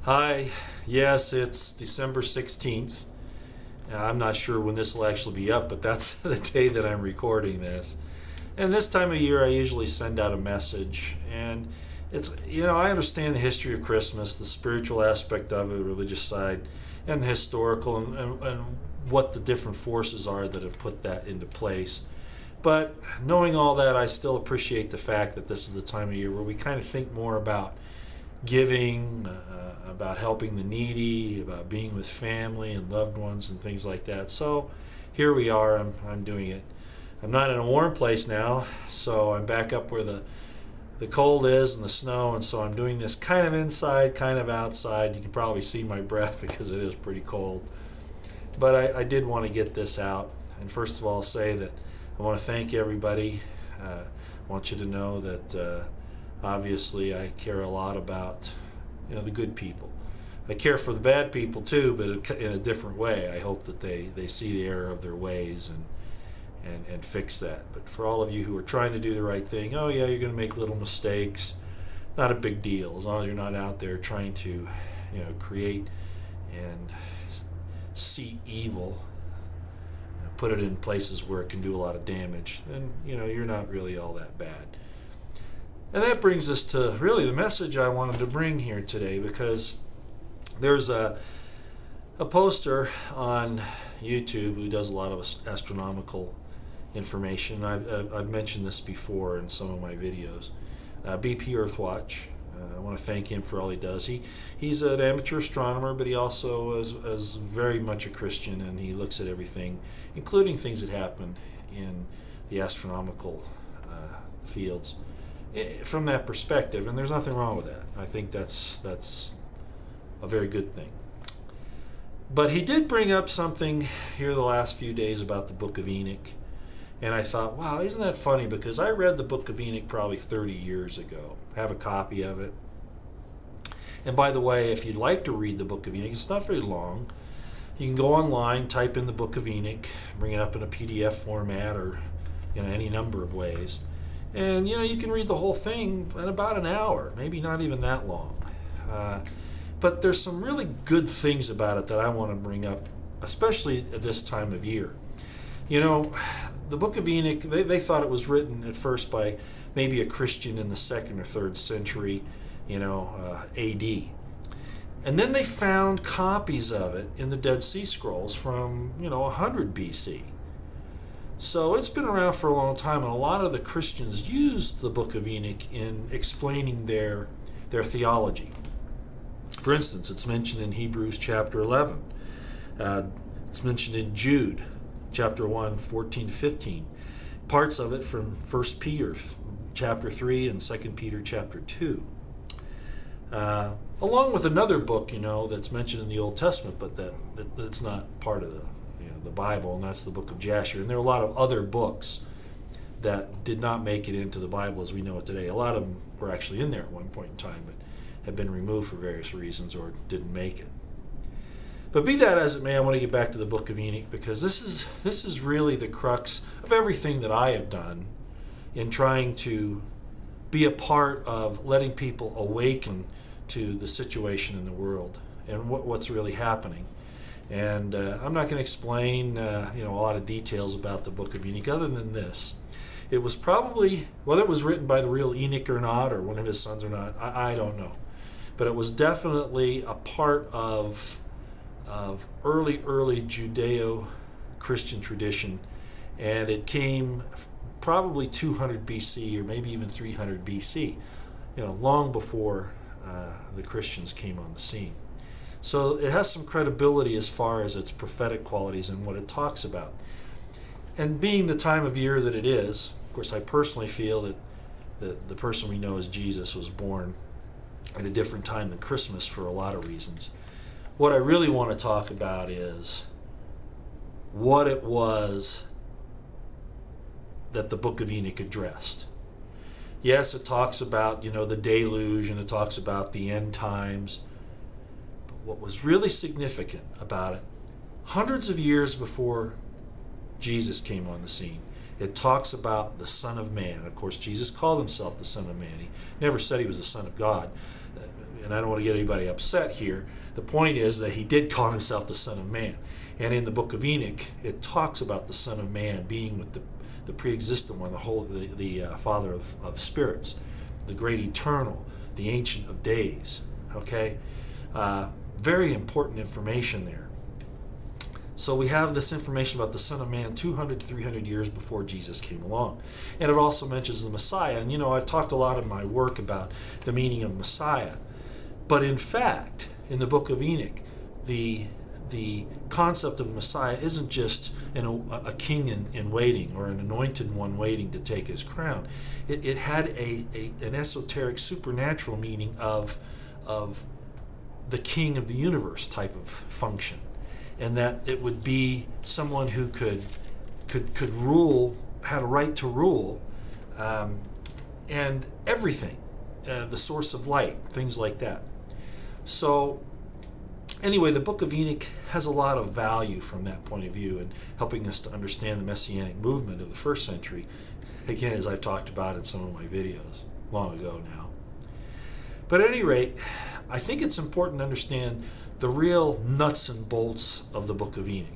Hi, yes, it's December 16th. I'm not sure when this will actually be up, but that's the day that I'm recording this. And this time of year, I usually send out a message. And I understand the history of Christmas, the spiritual aspect of it, the religious side, and the historical, and what the different forces are that have put that into place. But knowing all that, I still appreciate the fact that this is the time of year where we kind of think more about giving, about helping the needy, about being with family and loved ones and things like that. So here we are. I'm doing it. I'm not in a warm place now, so I'm back up where the cold is and the snow, and so I'm doing this kind of inside, kind of outside. You can probably see my breath because it is pretty cold. But I did want to get this out, and first of all say that I want to thank everybody. I want you to know that obviously I care a lot about the good people. I care for the bad people too, but in a different way. I hope that they see the error of their ways and fix that. But for all of you who are trying to do the right thing, oh yeah, you're going to make little mistakes. Not a big deal, as long as you're not out there trying to create and see evil, put it in places where it can do a lot of damage, and you're not really all that bad. And that brings us to really the message I wanted to bring here today, because there's a poster on YouTube who does a lot of astronomical information. I've mentioned this before in some of my videos. BP Earthwatch. I want to thank him for all he does. He's an amateur astronomer, but he also is very much a Christian, and he looks at everything, including things that happen in the astronomical fields, from that perspective, and there's nothing wrong with that. I think that's a very good thing. But he did bring up something here the last few days about the Book of Enoch, and I thought, wow, isn't that funny? Because I read the Book of Enoch probably 30 years ago. I have a copy of it. And by the way, if you'd like to read the Book of Enoch, it's not very long. You can go online, type in the Book of Enoch, bring it up in a PDF format, or any number of ways. And you can read the whole thing in about an hour, maybe not even that long. But there's some really good things about it that I want to bring up, especially at this time of year. The Book of Enoch, they thought it was written at first by maybe a Christian in the 2nd or 3rd century, AD. And then they found copies of it in the Dead Sea Scrolls from, 100 BC. So it's been around for a long time, and a lot of the Christians used the Book of Enoch in explaining their theology. For instance, it's mentioned in Hebrews chapter 11. It's mentioned in Jude chapter 1, 14 to 15. Parts of it from 1 Peter chapter 3 and 2 Peter chapter 2. Along with another book, that's mentioned in the Old Testament, but that's not part of the Bible, and that's the book of Jasher. And there are a lot of other books that did not make it into the Bible as we know it today. A lot of them were actually in there at one point in time, but have been removed for various reasons or didn't make it. But be that as it may, I want to get back to the Book of Enoch, because this is really the crux of everything that I have done in trying to be a part of letting people awaken to the situation in the world and what's really happening. And I'm not going to explain a lot of details about the Book of Enoch other than this. It was probably, whether it was written by the real Enoch or not, or one of his sons or not, I don't know. But it was definitely a part of early Judeo-Christian tradition, and it came probably 200 BC or maybe even 300 BC, long before the Christians came on the scene. So it has some credibility as far as its prophetic qualities and what it talks about. And being the time of year that it is, of course, I personally feel that the person we know as Jesus was born at a different time than Christmas for a lot of reasons. What I really want to talk about is what it was that the Book of Enoch addressed. Yes, it talks about, the deluge, and it talks about the end times. But what was really significant about it, hundreds of years before Jesus came on the scene, it talks about the Son of Man. Of course, Jesus called himself the Son of Man. He never said he was the Son of God. and I don't want to get anybody upset here, the point is that he did call himself the Son of Man. And in the book of Enoch, it talks about the Son of Man being with the pre-existent one, the Father of spirits, the great eternal, the Ancient of Days. Okay? Very important information there. So we have this information about the Son of Man 200 to 300 years before Jesus came along. And it also mentions the Messiah. And I've talked a lot in my work about the meaning of Messiah. But in fact, in the book of Enoch, the concept of the Messiah isn't just a king in waiting or an anointed one waiting to take his crown. It had an esoteric supernatural meaning of the king of the universe type of function. And that it would be someone who could rule, had a right to rule, and everything, the source of light, things like that. So anyway, the book of Enoch has a lot of value from that point of view and helping us to understand the Messianic movement of the first century, again, as I've talked about in some of my videos long ago now. But at any rate, I think it's important to understand the real nuts and bolts of the book of Enoch,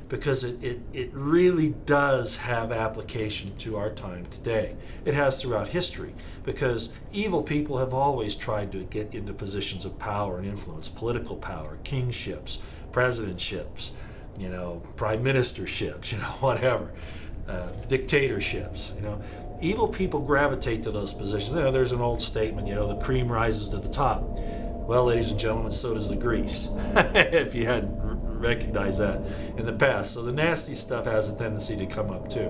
because it really does have application to our time today. It has throughout history, because evil people have always tried to get into positions of power and influence, political power, kingships, presidentships, prime ministerships, whatever, dictatorships, Evil people gravitate to those positions. There's an old statement, the cream rises to the top. Well, ladies and gentlemen, so does the grease, if you hadn't recognized that in the past. So the nasty stuff has a tendency to come up too.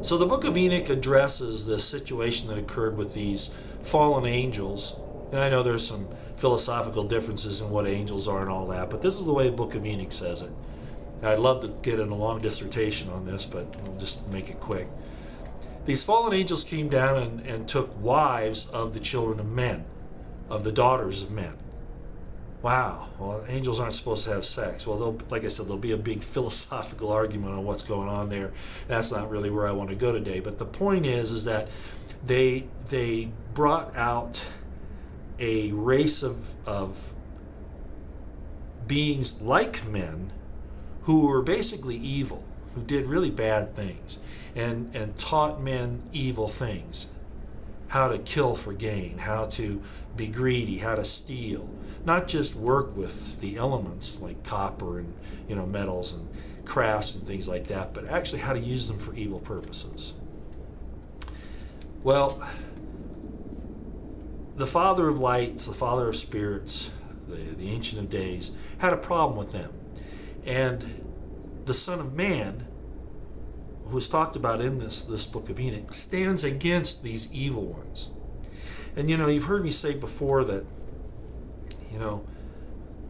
So the book of Enoch addresses this situation that occurred with these fallen angels. And I know there's some philosophical differences in what angels are and all that, but this is the way the book of Enoch says it. I'd love to get in a long dissertation on this, but we'll just make it quick. These fallen angels came down and took wives of the children of men, of the daughters of men. Wow, well, angels aren't supposed to have sex. Well, like I said, there'll be a big philosophical argument on what's going on there. That's not really where I want to go today. But the point is that they brought out a race of beings like men who were basically evil, who did really bad things, and taught men evil things. How to kill for gain, how to be greedy, how to steal. Not just work with the elements like copper and metals and crafts and things like that, but actually how to use them for evil purposes. Well, the Father of Lights, the Father of Spirits, the Ancient of Days, had a problem with them. And the Son of Man, who is talked about in this book of Enoch, stands against these evil ones. And you've heard me say before that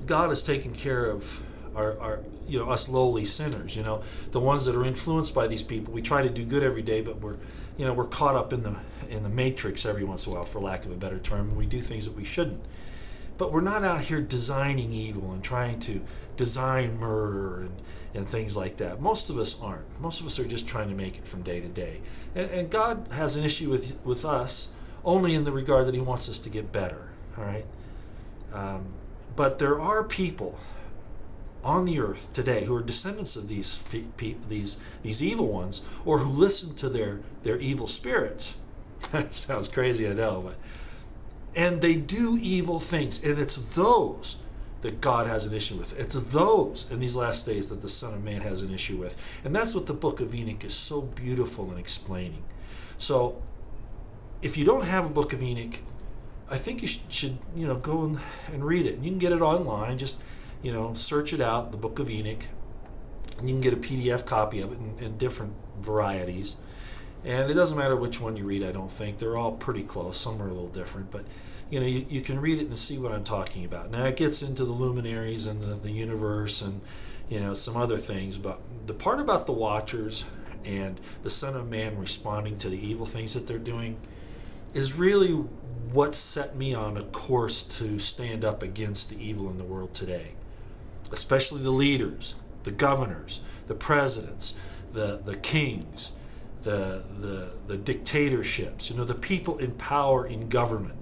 God has taken care of our us lowly sinners, the ones that are influenced by these people. We try to do good every day, but we're caught up in the matrix every once in a while, for lack of a better term, and we do things that we shouldn't. But we're not out here designing evil and trying to design murder and things like that. Most of us aren't. Most of us are just trying to make it from day to day. And God has an issue with us only in the regard that he wants us to get better. All right? But there are people on the earth today who are descendants of these evil ones, or who listen to their evil spirits. Sounds crazy, I know, and they do evil things, and it's those that God has an issue with. It's those in these last days that the Son of Man has an issue with. And that's what the book of Enoch is so beautiful in explaining. So if you don't have a book of Enoch, I think you should go and read it. And you can get it online. Just search it out, the book of Enoch, and you can get a PDF copy of it in different varieties. And it doesn't matter which one you read, I don't think. They're all pretty close. Some are a little different, but you can read it and see what I'm talking about. Now it gets into the luminaries and the universe and some other things, but the part about the Watchers and the Son of Man responding to the evil things that they're doing is really what set me on a course to stand up against the evil in the world today, especially the leaders, the governors, the presidents, the kings, the dictatorships, the people in power in government.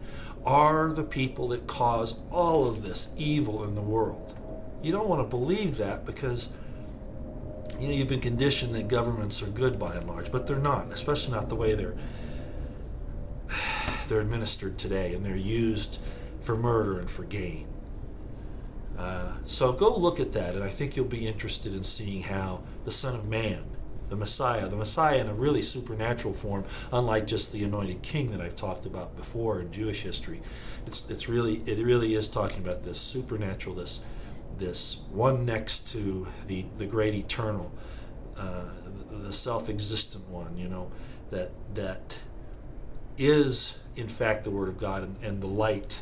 are the people that cause all of this evil in the world. You don't want to believe that because you've been conditioned that governments are good by and large, but they're not, especially not the way they're administered today, and they're used for murder and for gain. So go look at that, and I think you'll be interested in seeing how the Son of Man, the Messiah in a really supernatural form, unlike just the anointed king that I've talked about before in Jewish history. It really is talking about this supernatural, this one next to the great eternal, the self-existent one, that is in fact the Word of God and the light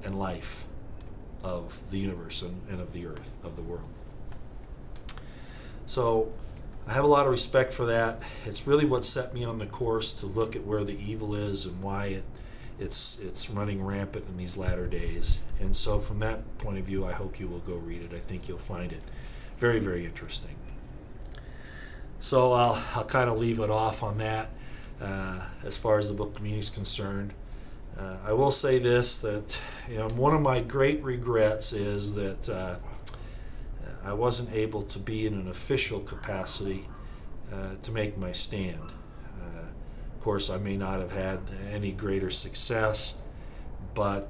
and life of the universe and of the earth, of the world. So I have a lot of respect for that. It's really what set me on the course to look at where the evil is and why it's running rampant in these latter days. And so from that point of view, I hope you will go read it. I think you'll find it very, very interesting. So I'll kind of leave it off on that as far as the book of meaning is concerned. I will say this, that one of my great regrets is that I wasn't able to be in an official capacity to make my stand. Of course, I may not have had any greater success, but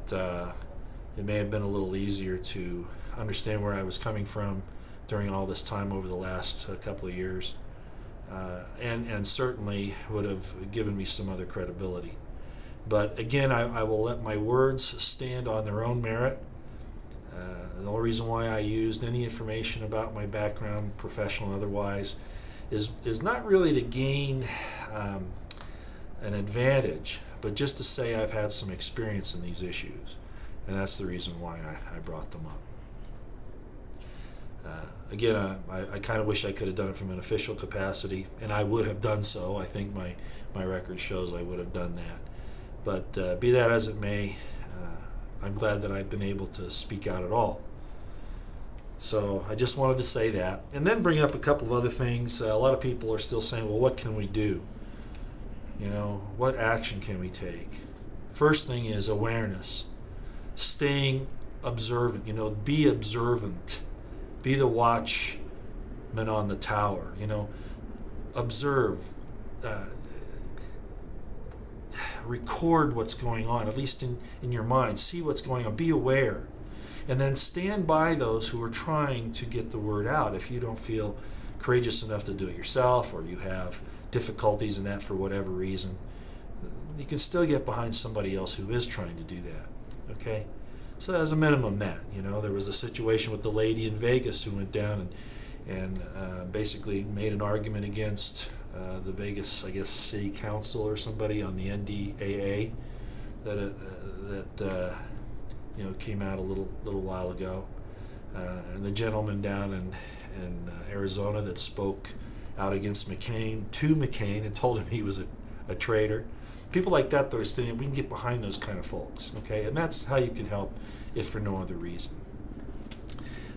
it may have been a little easier to understand where I was coming from during all this time over the last couple of years, and certainly would have given me some other credibility. But again, I will let my words stand on their own merit. The only reason why I used any information about my background, professional and otherwise, is not really to gain an advantage, but just to say I've had some experience in these issues, and that's the reason why I brought them up. Again, I kind of wish I could have done it from an official capacity, and I would have done so. I think my record shows I would have done that. But be that as it may, I'm glad that I've been able to speak out at all. So I just wanted to say that. And then bring up a couple of other things. A lot of people are still saying, well, what can we do? What action can we take? First thing is awareness. Staying observant. Be observant. Be the watchman on the tower. Observe. Record what's going on, at least in your mind. See what's going on. Be aware. And then stand by those who are trying to get the word out. If you don't feel courageous enough to do it yourself, or you have difficulties in that for whatever reason, you can still get behind somebody else who is trying to do that. Okay? So as a minimum that. There was a situation with the lady in Vegas who went down and basically made an argument against the Vegas, I guess, city council or somebody on the NDAA that came out a little while ago, and the gentleman down in Arizona that spoke out against McCain and told him he was a traitor. People like that are saying we can get behind those kind of folks, okay? And that's how you can help, if for no other reason.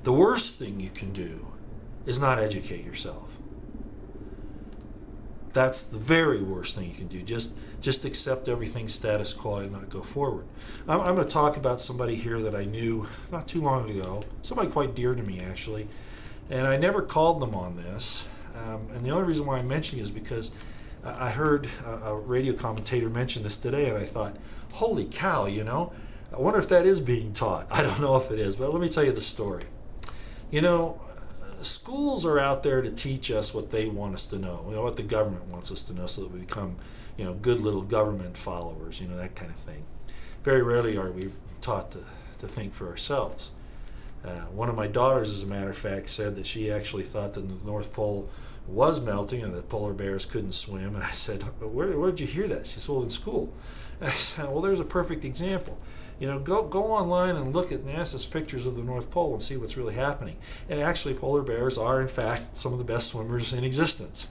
The worst thing you can do is not educate yourself. That's the very worst thing you can do. Just accept everything status quo and not go forward. I'm going to talk about somebody here that I knew not too long ago, somebody quite dear to me actually, and I never called them on this. And the only reason why I'm mentioning is because I heard a radio commentator mention this today, and I thought, holy cow, I wonder if that is being taught. I don't know if it is, but let me tell you the story. Schools are out there to teach us what they want us to know, what the government wants us to know, so that we become, good little government followers, that kind of thing. Very rarely are we taught to think for ourselves. One of my daughters, as a matter of fact, said that she actually thought that the North Pole was melting and that polar bears couldn't swim. And I said, where did you hear that? She said, well, in school. And I said, well, there's a perfect example. Go online and look at NASA's pictures of the North Pole and see what's really happening. And actually, polar bears are, in fact, some of the best swimmers in existence.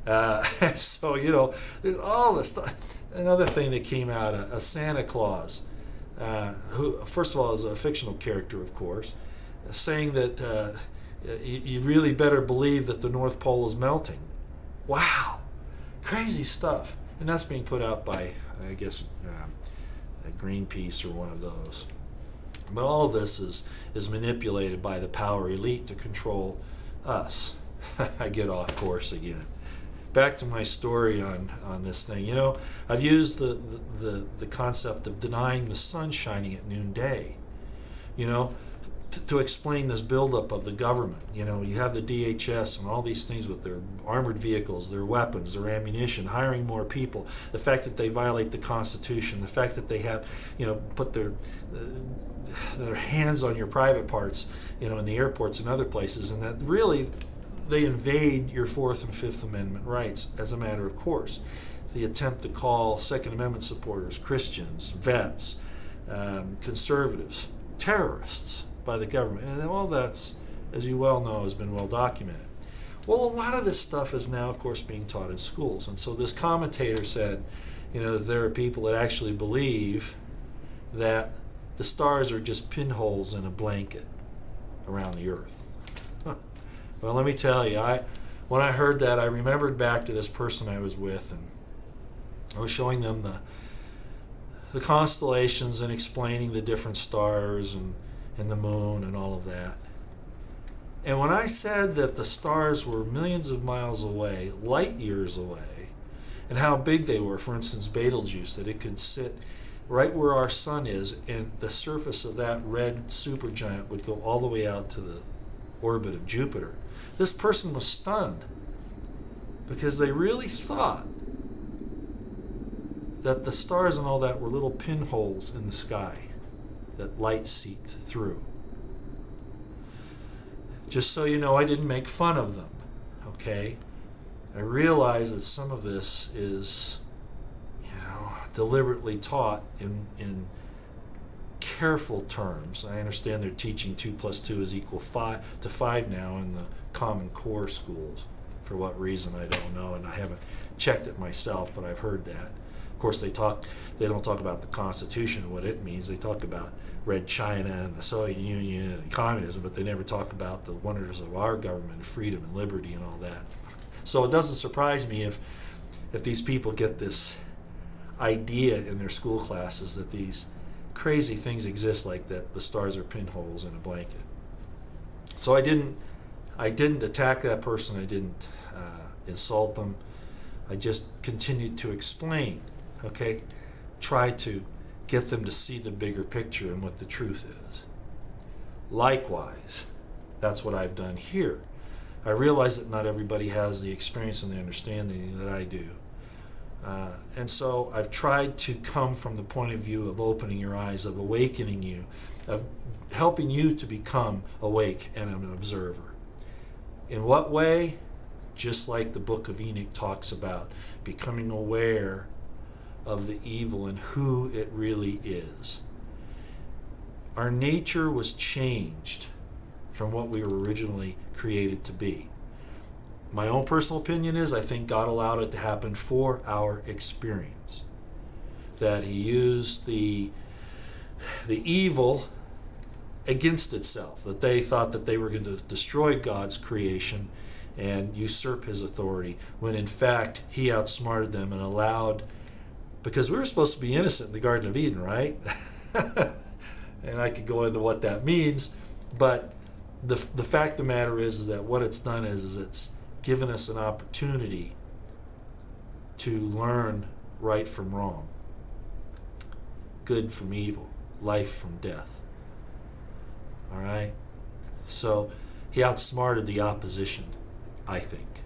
So, there's all this stuff. Another thing that came out, a Santa Claus, who, first of all, is a fictional character, of course, saying that you really better believe that the North Pole is melting. Wow. Crazy stuff. And that's being put out by, I guess, Greenpeace or one of those. But all of this is manipulated by the power elite to control us. I get off course again. Back to my story on this thing. You know, I've used the concept of denying the sun shining at noonday, you know, to explain this buildup of the government. You know, you have the DHS and all these things with their armored vehicles, their weapons, their ammunition, hiring more people, the fact that they violate the Constitution, the fact that they have, you know, put their hands on your private parts, you know, in the airports and other places, and that really they invade your Fourth and Fifth Amendment rights as a matter of course. The attempt to call Second Amendment supporters Christians, vets, conservatives, terrorists by the government, and all that's, as you well know, has been well documented. Well, a lot of this stuff is now, of course, being taught in schools, and so this commentator said, you know, that there are people that actually believe that the stars are just pinholes in a blanket around the earth. Well, let me tell you, when I heard that, I remembered back to this person I was with, and I was showing them the constellations and explaining the different stars and the moon and all of that. And when I said that the stars were millions of miles away, light years away, and how big they were, for instance, Betelgeuse, that it could sit right where our sun is, and the surface of that red supergiant would go all the way out to the orbit of Jupiter. This person was stunned because they really thought that the stars and all that were little pinholes in the sky that light seeped through. Just so you know, I didn't make fun of them, okay? I realize that some of this is, you know, deliberately taught in careful terms. I understand they're teaching 2 + 2 = 5 now in the Common Core schools. For what reason, I don't know, and I haven't checked it myself, but I've heard that. Of course, they don't talk about the Constitution and what it means. They talk about Red China and the Soviet Union and communism, but they never talk about the wonders of our government and freedom and liberty and all that. So it doesn't surprise me if these people get this idea in their school classes that these crazy things exist, like that the stars are pinholes in a blanket. So I didn't attack that person. I didn't insult them. I just continued to explain, okay? Try to get them to see the bigger picture and what the truth is. Likewise, that's what I've done here. I realize that not everybody has the experience and the understanding that I do. And so I've tried to come from the point of view of opening your eyes, of awakening you, of helping you to become awake and an observer. In what way? Just like the book of Enoch talks about, becoming aware of the evil and who it really is. Our nature was changed from what we were originally created to be. My own personal opinion is I think God allowed it to happen for our experience. That He used the evil against itself, that they thought that they were going to destroy God's creation and usurp His authority, when in fact He outsmarted them and allowed, because we were supposed to be innocent in the Garden of Eden, right? And I could go into what that means, but the fact of the matter is that what it's done is it's given us an opportunity to learn right from wrong, good from evil, life from death. All right? So He outsmarted the opposition, I think.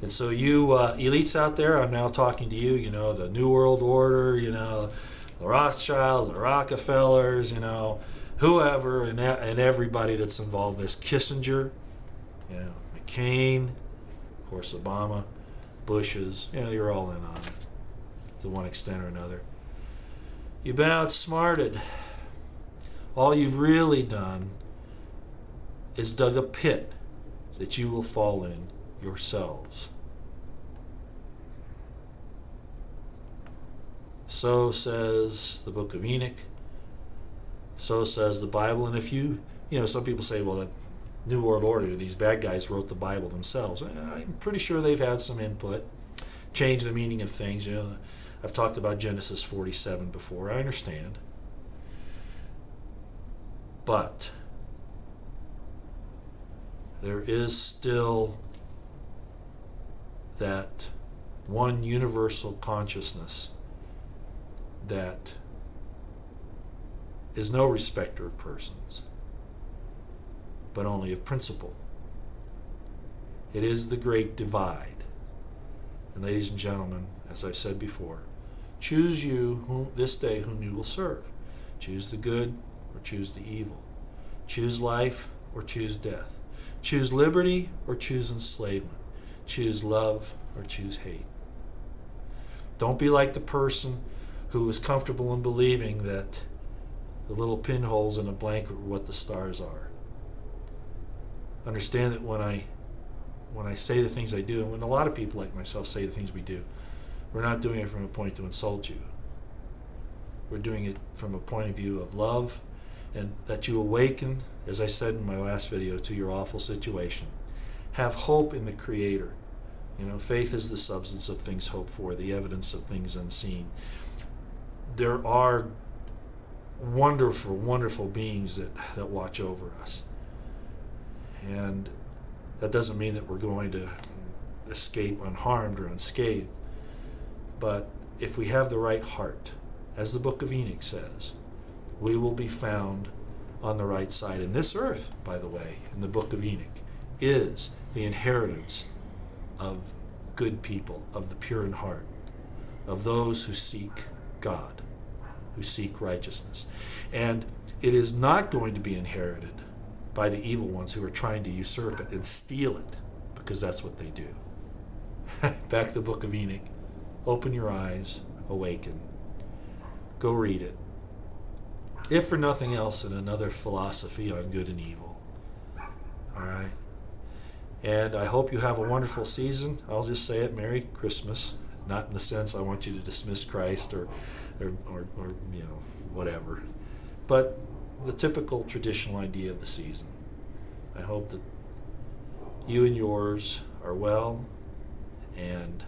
And so you elites out there, I'm now talking to you, you know, the New World Order, you know, the Rothschilds, the Rockefellers, you know, whoever and everybody that's involved in this, Kissinger, you know, McCain, of course Obama, Bush's, you know, you're all in on it to one extent or another. You've been outsmarted. All you've really done is dug a pit that you will fall in yourselves. So says the book of Enoch. So says the Bible. And if you know, some people say, well, the New World Order, these bad guys wrote the Bible themselves. I'm pretty sure they've had some input, changed the meaning of things. You know, I've talked about Genesis 47 before, I understand. But there is still that one universal consciousness that is no respecter of persons, but only of principle. It is the great divide. And ladies and gentlemen, as I've said before, choose you this day whom you will serve. Choose the good or choose the evil. Choose life or choose death. Choose liberty or choose enslavement. Choose love or choose hate. Don't be like the person who is comfortable in believing that the little pinholes in a blanket are what the stars are. Understand that when I say the things I do, and when a lot of people like myself say the things we do, we're not doing it from a point to insult you. We're doing it from a point of view of love, and that you awaken, as I said in my last video, to your awful situation. Have hope in the Creator. You know, faith is the substance of things hoped for, the evidence of things unseen. There are wonderful, wonderful beings that watch over us. And that doesn't mean that we're going to escape unharmed or unscathed. But if we have the right heart, as the book of Enoch says, we will be found on the right side. And this earth, by the way, in the book of Enoch, is the inheritance of good people, of the pure in heart, of those who seek God, who seek righteousness. And it is not going to be inherited by the evil ones who are trying to usurp it and steal it, because that's what they do. Back to the book of Enoch. Open your eyes, awaken. Go read it. If for nothing else, in another philosophy on good and evil. All right? And I hope you have a wonderful season. I'll just say it, Merry Christmas. Not in the sense I want you to dismiss Christ or you know, whatever. But the typical traditional idea of the season. I hope that you and yours are well, and